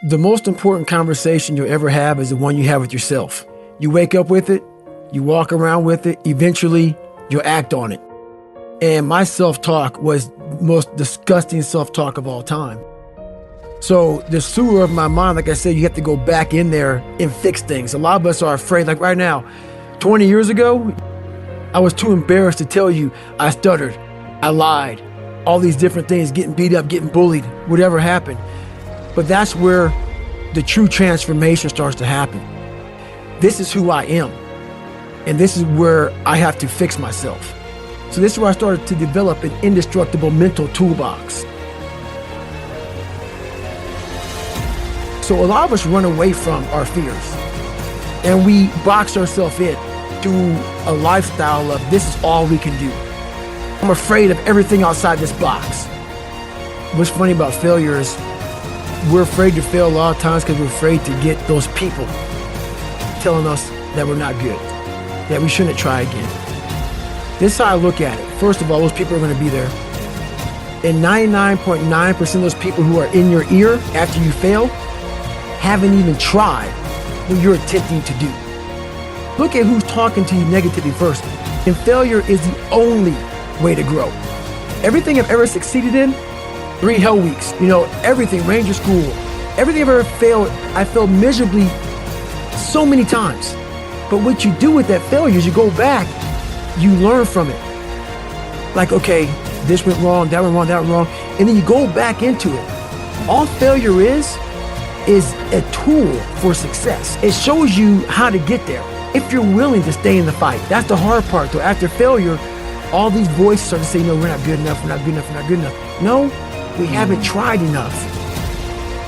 The most important conversation you'll ever have is the one you have with yourself. You wake up with it, you walk around with it, eventually you'll act on it. And my self-talk was the most disgusting self-talk of all time. So the sewer of my mind, like I said, you have to go back in there and fix things. A lot of us are afraid, like right now, 20 years ago, I was too embarrassed to tell you I stuttered, I lied, all these different things, getting beat up, getting bullied, whatever happened. But that's where the true transformation starts to happen. This is who I am. And this is where I have to fix myself. So this is where I started to develop an indestructible mental toolbox. So a lot of us run away from our fears. And we box ourselves in through a lifestyle of this is all we can do. I'm afraid of everything outside this box. What's funny about failure is we're afraid to fail a lot of times because we're afraid to get those people telling us that we're not good, that we shouldn't try again. This is how I look at it. First of all, those people are going to be there. And 99.9% of those people who are in your ear after you fail haven't even tried what you're attempting to do. Look at who's talking to you negatively first. And failure is the only way to grow. Everything I've ever succeeded in, 3 hell weeks, everything, Ranger School, everything I've ever failed, I failed miserably so many times. But what you do with that failure is you go back, you learn from it. Like, okay, this went wrong, that went wrong, that went wrong. And then you go back into it. All failure is a tool for success. It shows you how to get there if you're willing to stay in the fight. That's the hard part, though. After failure, all these voices start to say, no, we're not good enough, we're not good enough, we're not good enough. No, we haven't tried enough.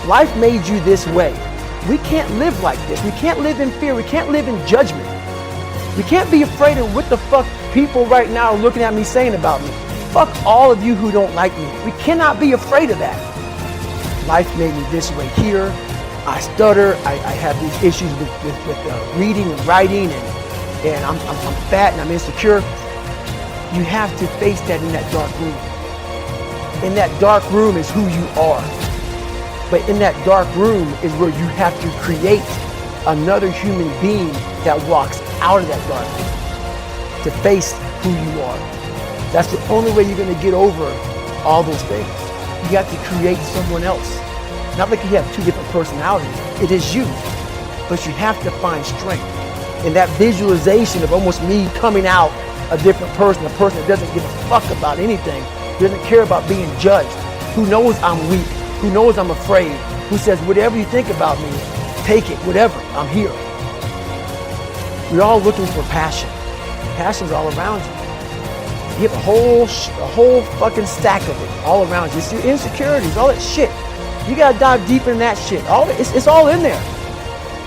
Life made you this way. We can't live like this. We can't live in fear. We can't live in judgment. We can't be afraid of what the fuck people right now are looking at me saying about me. Fuck all of you who don't like me. We cannot be afraid of that. Life made me this way here. I stutter. I have these issues with reading and writing, and I'm fat and I'm insecure. You have to face that in that dark room. In that dark room is who you are. But in that dark room is where you have to create another human being that walks out of that darkness to face who you are. That's the only way you're going to get over all those things. You have to create someone else. Not like you have 2 different personalities. It is you. But you have to find strength. In that visualization of almost me coming out a different person, a person that doesn't give a fuck about anything, doesn't care about being judged, who knows I'm weak, who knows I'm afraid, who says, whatever you think about me, take it, whatever, I'm here. We're all looking for passion. Passion's all around you. You have a whole fucking stack of it all around you. It's your insecurities, all that shit. You gotta dive deep in that shit. It's all in there.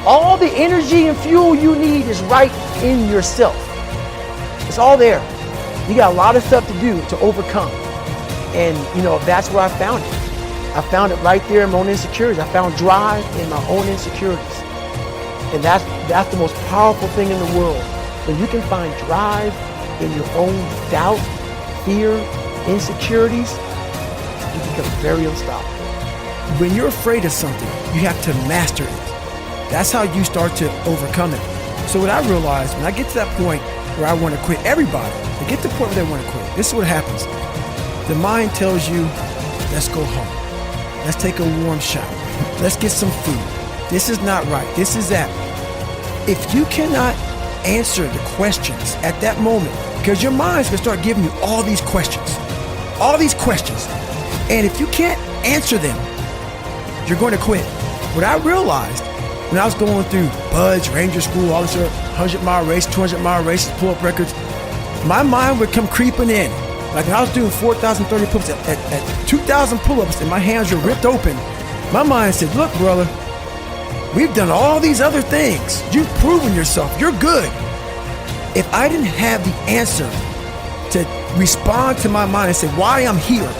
All the energy and fuel you need is right in yourself. It's all there. You got a lot of stuff to do to overcome. And that's where I found it. I found it right there in my own insecurities. I found drive in my own insecurities. And that's the most powerful thing in the world. When you can find drive in your own doubt, fear, insecurities, you become very unstoppable. When you're afraid of something, you have to master it. That's how you start to overcome it. So what I realized, when I get to that point where I want to quit, everybody, they get to the point where they want to quit. This is what happens. The mind tells you, let's go home. Let's take a warm shower. Let's get some food. This is not right. This is that. If you cannot answer the questions at that moment, because your mind's going to start giving you all these questions. And if you can't answer them, you're going to quit. What I realized when I was going through Buds, Ranger School, all this 100-mile race, 200-mile races, pull-up records, my mind would come creeping in. Like when I was doing 4,030 pull-ups at 2,000 pull-ups and my hands were ripped open, my mind said, look, brother, we've done all these other things. You've proven yourself. You're good. If I didn't have the answer to respond to my mind and say why I'm here,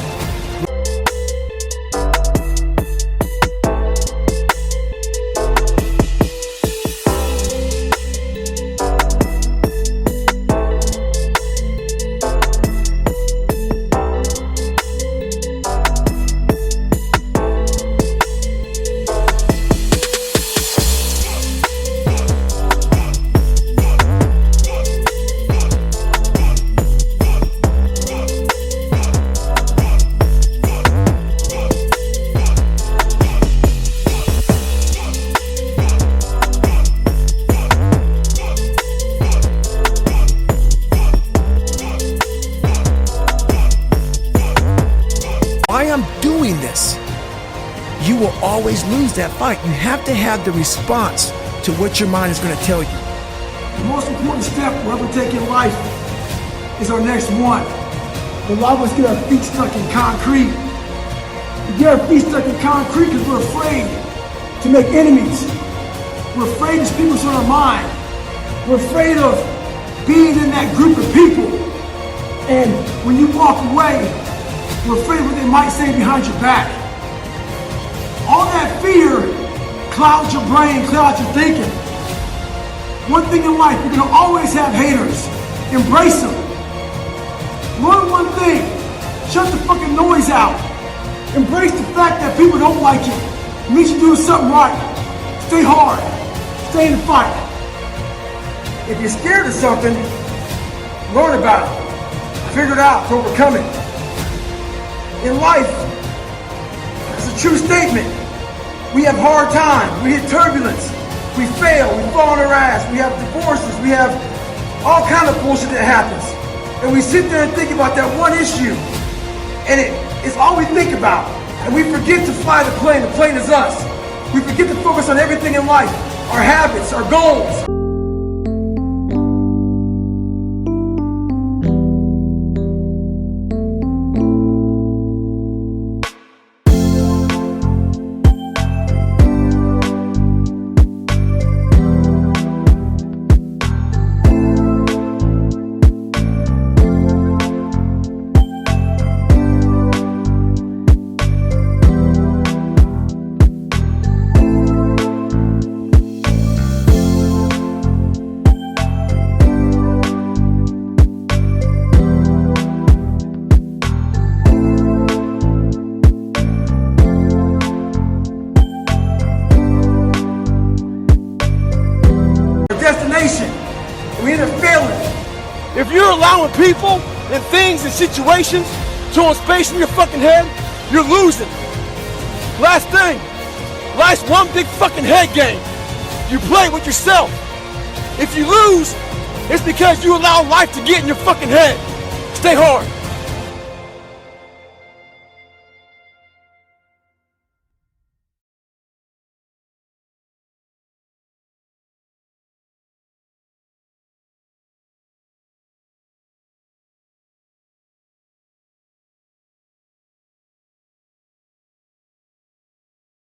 you will always lose that fight. You have to have the response to what your mind is going to tell you. The most important step we'll ever take in life is our next one. A lot of us get our feet stuck in concrete. We get our feet stuck in concrete because we're afraid to make enemies. We're afraid to speak what's on our mind. We're afraid of being in that group of people. And when you walk away, we're afraid of what they might say behind your back. All that fear clouds your brain, clouds your thinking. One thing in life, you're gonna always have haters. Embrace them. Learn one thing, shut the fucking noise out. Embrace the fact that people don't like you. It means you're doing something right. Stay hard, stay in the fight. If you're scared of something, learn about it. Figure it out to overcome it. In life, it's a true statement. We have hard times, we hit turbulence, we fail, we fall on our ass, we have divorces, we have all kind of bullshit that happens. And we sit there and think about that one issue, and it's all we think about. And we forget to fly the plane is us. We forget to focus on everything in life, our habits, our goals. Destination. We end up failing. If you're allowing people and things and situations to own space in your fucking head, you're losing. Last thing, life's one big fucking head game. You play with yourself. If you lose, it's because you allow life to get in your fucking head. Stay hard.